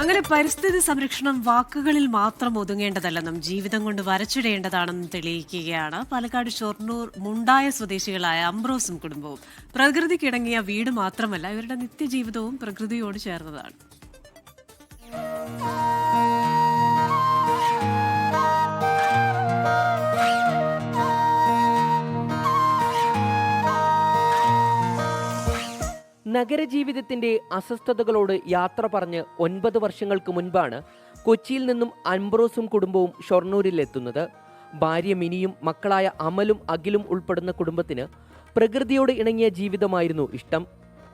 അങ്ങനെ പരിസ്ഥിതി സംരക്ഷണം വാക്കുകളിൽ മാത്രം ഒതുങ്ങേണ്ടതല്ലെന്നും ജീവിതം കൊണ്ട് വരച്ചിടേണ്ടതാണെന്നും തെളിയിക്കുകയാണ് പാലക്കാട് ഷൊർണൂർ മുണ്ടായ സ്വദേശികളായ അംബ്രോസും കുടുംബവും. പ്രകൃതിക്കിണങ്ങിയ വീട് മാത്രമല്ല, ഇവരുടെ നിത്യജീവിതവും പ്രകൃതിയോട് ചേർന്നതാണ്. നഗരജീവിതത്തിന്റെ അസ്വസ്ഥതകളോട് യാത്ര പറഞ്ഞ് 9 വർഷങ്ങൾക്ക് മുൻപാണ് കൊച്ചിയിൽ നിന്നും അംബ്രോസും കുടുംബവും ഷൊർണൂരിലെത്തുന്നത്. ഭാര്യ മിനിയും മക്കളായ അമലും അഖിലും ഉൾപ്പെടുന്ന കുടുംബത്തിന് പ്രകൃതിയോട് ഇണങ്ങിയ ജീവിതമായിരുന്നു ഇഷ്ടം.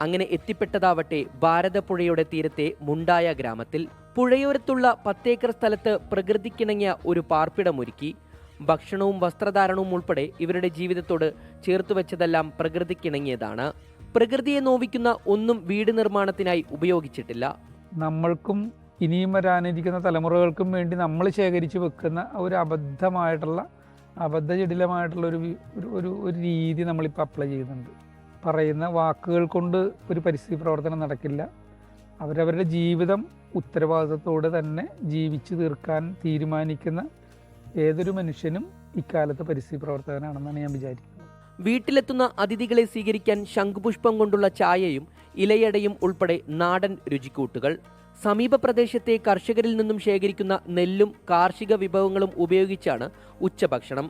അങ്ങനെ എത്തിപ്പെട്ടതാവട്ടെ ഭാരതപ്പുഴയുടെ തീരത്തെ മുണ്ടായ ഗ്രാമത്തിൽ. പുഴയോരത്തുള്ള 10 ഏക്കർ സ്ഥലത്ത് പ്രകൃതിക്കിണങ്ങിയ ഒരു പാർപ്പിടമൊരുക്കി. ഭക്ഷണവും വസ്ത്രധാരണവും ഉൾപ്പെടെ ഇവരുടെ ജീവിതത്തോട് ചേർത്തുവെച്ചതെല്ലാം പ്രകൃതിക്കിണങ്ങിയതാണ്. പ്രകൃതിയെ നോവിക്കുന്ന ഒന്നും വീട് നിർമ്മാണത്തിനായി ഉപയോഗിച്ചിട്ടില്ല. നമ്മൾക്കും ഇനിയും വരാനിരിക്കുന്ന തലമുറകൾക്കും വേണ്ടി നമ്മൾ ശേഖരിച്ച് വെക്കുന്ന ഒരു അബദ്ധജടിലമായിട്ടുള്ള ഒരു രീതി നമ്മളിപ്പോൾ അപ്ലൈ ചെയ്യുന്നുണ്ട്. പറയുന്ന വാക്കുകൾ കൊണ്ട് ഒരു പരിസ്ഥിതി പ്രവർത്തനം നടക്കില്ല. അവരവരുടെ ജീവിതം ഉത്തരവാദിത്തത്തോടെ തന്നെ ജീവിച്ചു തീർക്കാൻ തീരുമാനിക്കുന്ന ഏതൊരു മനുഷ്യനും ഇക്കാലത്ത് പരിസ്ഥിതി പ്രവർത്തകനാണെന്നാണ് ഞാൻ വിചാരിക്കുന്നത്. വീട്ടിലെത്തുന്ന അതിഥികളെ സ്വീകരിക്കാൻ ശംഖുപുഷ്പം കൊണ്ടുള്ള ചായയും ഇലയടയും ഉൾപ്പെടെ നാടൻ രുചിക്കൂട്ടുകൾ. സമീപ പ്രദേശത്തെ കർഷകരിൽ നിന്നും ശേഖരിക്കുന്ന നെല്ലും കാർഷിക വിഭവങ്ങളും ഉപയോഗിച്ചാണ് ഉച്ചഭക്ഷണം.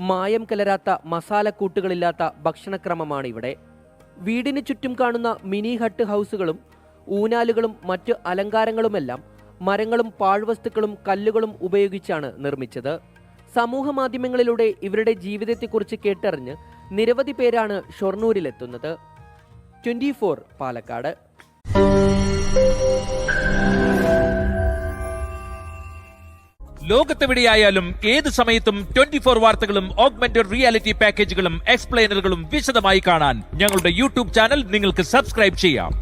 മായം കലരാത്ത മസാലക്കൂട്ടുകളില്ലാത്ത ഭക്ഷണക്രമമാണ് ഇവിടെ. വീടിന് ചുറ്റും കാണുന്ന മിനി ഹട്ട് ഹൗസുകളും ഊനാലുകളും മറ്റ് അലങ്കാരങ്ങളുമെല്ലാം മരങ്ങളും പാഴ്വസ്തുക്കളും കല്ലുകളും ഉപയോഗിച്ചാണ് നിർമ്മിച്ചത്. സമൂഹ മാധ്യമങ്ങളിലൂടെ ഇവരുടെ ജീവിതത്തെക്കുറിച്ച് കേട്ടറിഞ്ഞ് നിരവധി പേരാണ് ഷൊർണൂരിലെത്തുന്നത്. 24 പാലക്കാട്. ലോകത്തെവിടെയായാലും ഏത് സമയത്തും 24 വാർത്തകളും ഓഗ്മെന്റഡ് റിയാലിറ്റി പാക്കേജുകളും എക്സ്പ്ലെയിനറുകളും വിശദമായി കാണാൻ ഞങ്ങളുടെ യൂട്യൂബ് ചാനൽ നിങ്ങൾക്ക് സബ്സ്ക്രൈബ് ചെയ്യാം.